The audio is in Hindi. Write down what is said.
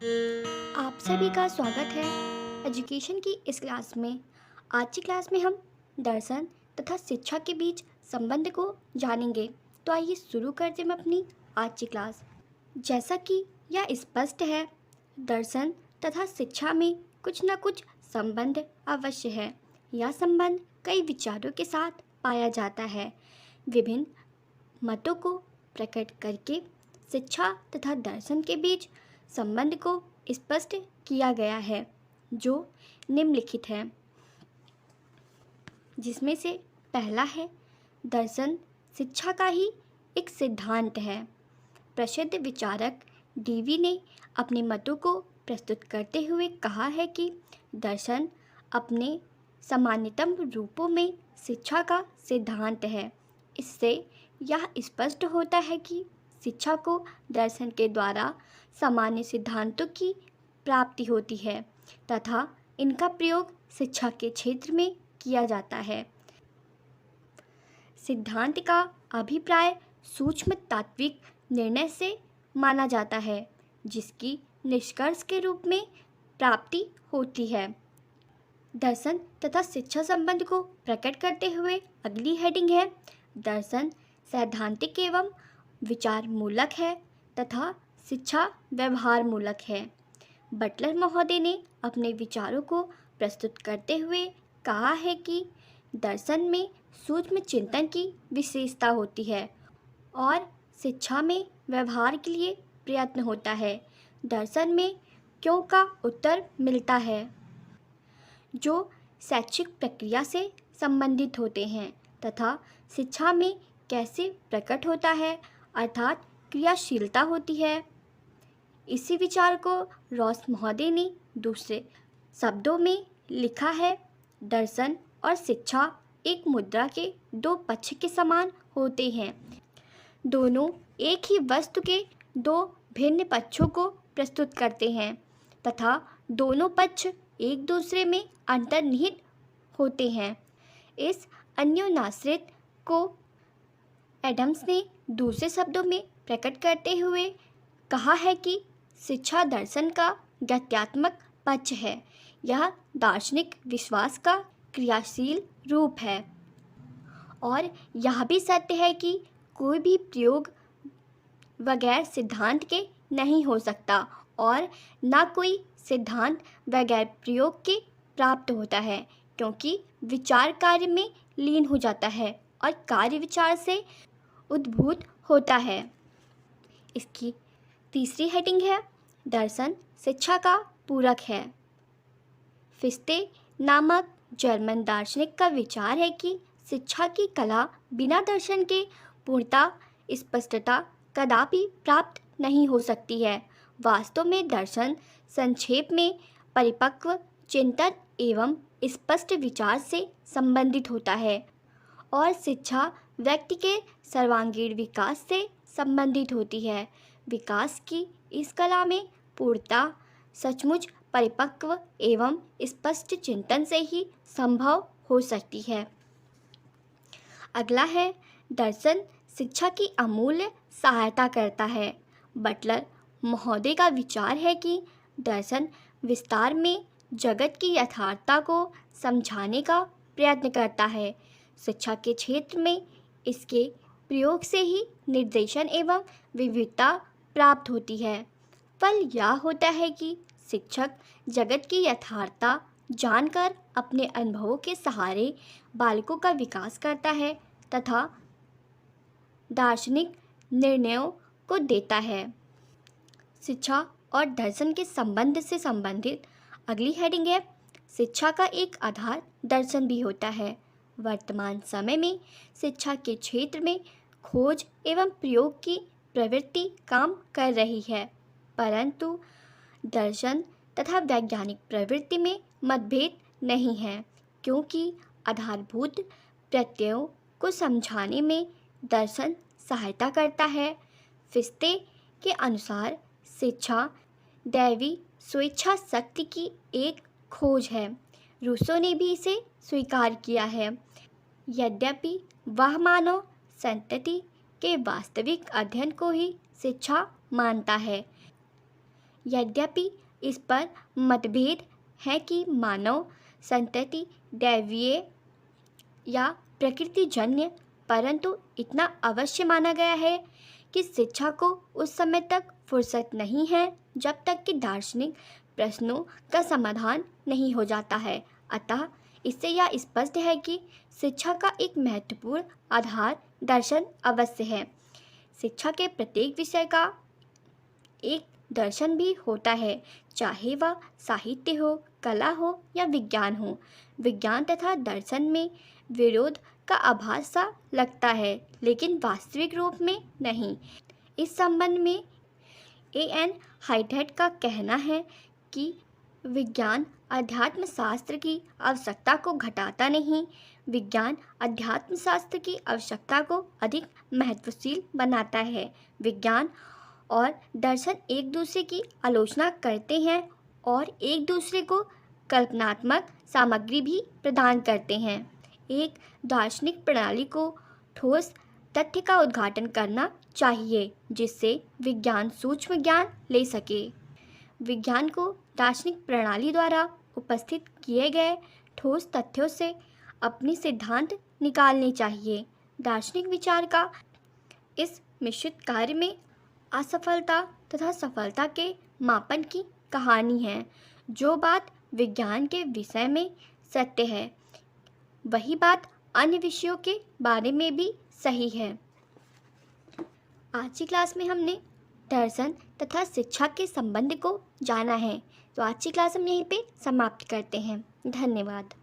आप सभी का स्वागत है एजुकेशन की इस क्लास में। आज की क्लास में हम दर्शन तथा शिक्षा के बीच संबंध को जानेंगे। तो आइए शुरू करते हैं अपनी आज की क्लास। जैसा कि यह स्पष्ट है, दर्शन तथा शिक्षा में कुछ न कुछ संबंध अवश्य है। यह संबंध कई विचारों के साथ पाया जाता है। विभिन्न मतों को प्रकट करके शिक्षा तथा दर्शन के बीच संबंध को स्पष्ट किया गया है, जो निम्नलिखित है, जिसमें से पहला है, दर्शन शिक्षा का ही एक सिद्धांत है। प्रसिद्ध विचारक डीवी ने अपने मतों को प्रस्तुत करते हुए कहा है कि दर्शन अपने सामान्यतम रूपों में शिक्षा का सिद्धांत है। इससे यह स्पष्ट होता है कि शिक्षा को दर्शन के द्वारा सामान्य सिद्धांतों की प्राप्ति होती है तथा इनका प्रयोग शिक्षा के क्षेत्र में किया जाता है। सिद्धांत का अभिप्राय सूक्ष्म तात्विक निर्णय से माना जाता है, जिसकी निष्कर्ष के रूप में प्राप्ति होती है। दर्शन तथा शिक्षा संबंध को प्रकट करते हुए अगली हेडिंग है, दर्शन सैद्धांतिक एवं विचार मूलक है तथा शिक्षा व्यवहार मूलक है। बटलर महोदय ने अपने विचारों को प्रस्तुत करते हुए कहा है कि दर्शन में सूक्ष्म चिंतन की विशेषता होती है और शिक्षा में व्यवहार के लिए प्रयत्न होता है। दर्शन में क्यों का उत्तर मिलता है, जो शैक्षिक प्रक्रिया से संबंधित होते हैं, तथा शिक्षा में कैसे प्रकट होता है, अर्थात क्रियाशीलता होती है। इसी विचार को रॉस महोदय ने दूसरे शब्दों में लिखा है, दर्शन और शिक्षा एक मुद्रा के दो पक्ष के समान होते हैं। दोनों एक ही वस्तु के दो भिन्न पक्षों को प्रस्तुत करते हैं तथा दोनों पक्ष एक दूसरे में अंतर्निहित होते हैं। इस अन्योन्याश्रित को एडम्स ने दूसरे शब्दों में प्रकट करते हुए कहा है कि शिक्षा दर्शन का गत्यात्मक पक्ष है। यह दार्शनिक विश्वास का क्रियाशील रूप है और यह भी सत्य है कि कोई भी प्रयोग बगैर सिद्धांत के नहीं हो सकता और ना कोई सिद्धांत बगैर प्रयोग के प्राप्त होता है, क्योंकि विचार कार्य में लीन हो जाता है और कार्य विचार से उद्भूत होता है। इसकी तीसरी हेडिंग है, दर्शन शिक्षा का पूरक है। फिस्ते नामक जर्मन दार्शनिक का विचार है कि शिक्षा की कला बिना दर्शन के पूर्णता स्पष्टता कदापि प्राप्त नहीं हो सकती है। वास्तव में दर्शन संक्षेप में परिपक्व चिंतन एवं स्पष्ट विचार से संबंधित होता है और शिक्षा व्यक्ति के सर्वांगीण विकास से संबंधित होती है। विकास की इस कला में पूर्णता सचमुच परिपक्व एवं स्पष्ट चिंतन से ही संभव हो सकती है। अगला है, दर्शन शिक्षा की अमूल्य सहायता करता है। बटलर महोदय का विचार है कि दर्शन विस्तार में जगत की यथार्थता को समझाने का प्रयत्न करता है। शिक्षा के क्षेत्र में इसके प्रयोग से ही निर्देशन एवं विविधता प्राप्त होती है। फल यह होता है कि शिक्षक जगत की यथार्थता जानकर अपने अनुभवों के सहारे बालकों का विकास करता है तथा दार्शनिक निर्णयों को देता है। शिक्षा और दर्शन के संबंध से संबंधित अगली हेडिंग है, शिक्षा का एक आधार दर्शन भी होता है। वर्तमान समय में शिक्षा के क्षेत्र में खोज एवं प्रयोग की प्रवृत्ति काम कर रही है, परंतु दर्शन तथा वैज्ञानिक प्रवृत्ति में मतभेद नहीं है, क्योंकि आधारभूत प्रत्ययों को समझाने में दर्शन सहायता करता है। फिस्ते के अनुसार शिक्षा दैवी स्वेच्छा शक्ति की एक खोज है। रूसो ने भी इसे स्वीकार किया है, यद्यपि वह मानव संतति के वास्तविक अध्ययन को ही शिक्षा मानता है। यद्यपि इस पर मतभेद है कि मानव संतति दैवीय या प्रकृतिजन्य, परंतु इतना अवश्य माना गया है कि शिक्षा को उस समय तक फुर्सत नहीं है जब तक कि दार्शनिक प्रश्नों का समाधान नहीं हो जाता है। अतः इससे यह स्पष्ट है कि शिक्षा का एक महत्वपूर्ण आधार दर्शन अवश्य है। शिक्षा के प्रत्येक विषय का एक दर्शन भी होता है, चाहे वह साहित्य हो, कला हो या विज्ञान हो। विज्ञान तथा दर्शन में विरोध का आभास सा लगता है, लेकिन वास्तविक रूप में नहीं। इस संबंध में A.N. व्हाइटहेड का कहना है कि विज्ञान अध्यात्म शास्त्र की आवश्यकता को घटाता नहीं, विज्ञान अध्यात्म शास्त्र की आवश्यकता को अधिक महत्वशील बनाता है। विज्ञान और दर्शन एक दूसरे की आलोचना करते हैं और एक दूसरे को कल्पनात्मक सामग्री भी प्रदान करते हैं। एक दार्शनिक प्रणाली को ठोस तथ्य का उद्घाटन करना चाहिए जिससे विज्ञान सूक्ष्म ज्ञान ले सके। विज्ञान को दार्शनिक प्रणाली द्वारा उपस्थित किए गए ठोस तथ्यों से अपनी सिद्धांत निकालने चाहिए। दार्शनिक विचार का इस मिश्रित कार्य में असफलता तथा सफलता के मापन की कहानी है। जो बात विज्ञान के विषय में सत्य है, वही बात अन्य विषयों के बारे में भी सही है। आज की क्लास में हमने दर्शन तथा शिक्षा के संबंध को जाना है। तो आज की क्लास हम यहीं पे समाप्त करते हैं। धन्यवाद।